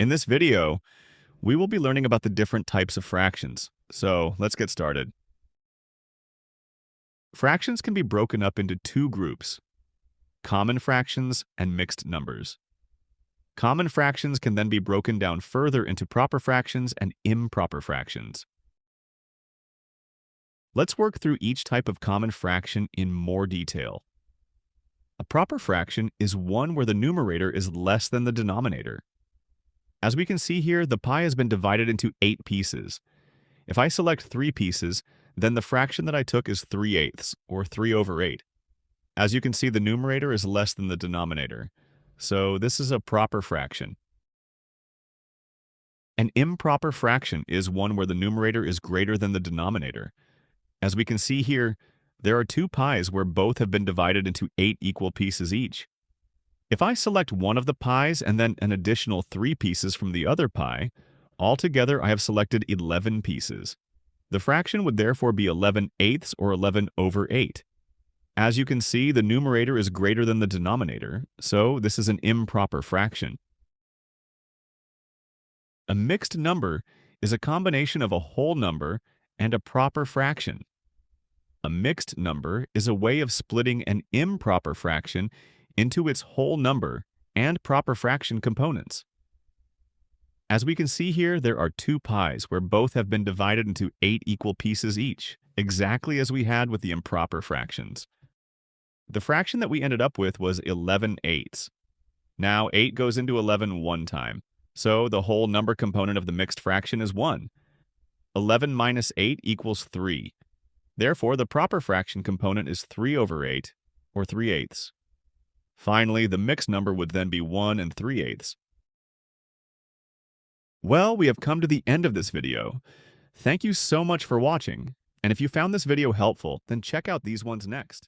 In this video, we will be learning about the different types of fractions. So let's get started. Fractions can be broken up into two groups: common fractions and mixed numbers. Common fractions can then be broken down further into proper fractions and improper fractions. Let's work through each type of common fraction in more detail. A proper fraction is one where the numerator is less than the denominator. As we can see here, the pie has been divided into 8 pieces. If I select 3 pieces, then the fraction that I took is 3/8, or 3/8. As you can see, the numerator is less than the denominator, so this is a proper fraction. An improper fraction is one where the numerator is greater than the denominator. As we can see here, there are 2 pies where both have been divided into 8 equal pieces each. If I select one of the pies and then an additional 3 pieces from the other pie, altogether I have selected 11 pieces. The fraction would therefore be 11/8 or 11/8. As you can see, the numerator is greater than the denominator, so this is an improper fraction. A mixed number is a combination of a whole number and a proper fraction. A mixed number is a way of splitting an improper fraction into its whole number and proper fraction components. As we can see here, there are 2 pies where both have been divided into 8 equal pieces each, exactly as we had with the improper fractions. The fraction that we ended up with was 11/8. Now 8 goes into 11 one time, so the whole number component of the mixed fraction is 1. 11 minus 8 equals 3. Therefore, the proper fraction component is 3/8, or 3/8. Finally, the mixed number would then be 1 and 3/8. Well, we have come to the end of this video. Thank you so much for watching, and if you found this video helpful, then check out these ones next.